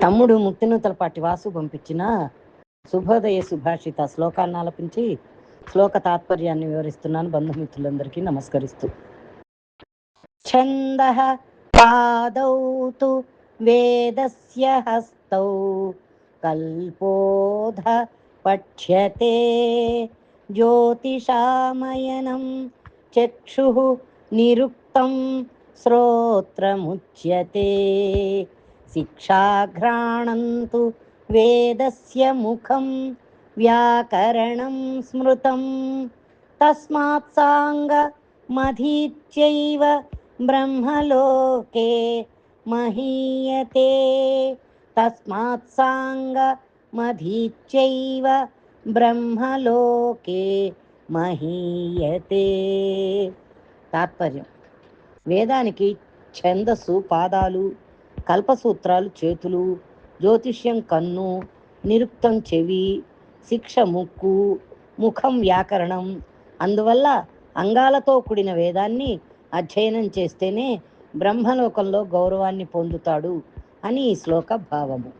తమ్ముడు ముక్తినూతలపాటి వాసు పంపించిన శుభోదయ సుభాషిత శ్లోకాన్ని ఆలపించి శ్లోక తాత్పర్యాన్ని వివరిస్తున్నాను. బంధుమిత్రులందరికీ నమస్కరిస్తూ. ఛందః పాదౌ తు వేదస్య హస్తౌ కల్పోధ పఠ్యతే జ్యోతిషామయనం చక్షుః నిరుక్తం శ్రోత్రముచ్యతే శిక్షాఘ్రాణం తు వేదస్య ముఖం వ్యాకరణం స్మృతం తస్మాత్ సాంగమధీత్యైవ బ్రహ్మలోకే మహీయతే తస్మాత్ సాంగమధీత్యైవ బ్రహ్మలోకే మహీయతే. తాత్పర్యం: వేదానికి ఛందస్సు పాదాలు, కల్పసూత్రాలు చేతులు, జ్యోతిష్యం కన్ను, నిరుక్తం చెవి, శిక్ష ముక్కు, ముఖం వ్యాకరణం. అందువల్ల అంగాలతో కూడిన వేదాన్ని అధ్యయనం చేస్తేనే బ్రహ్మలోకంలో గౌరవాన్ని పొందుతాడు అని ఈ శ్లోక భావము.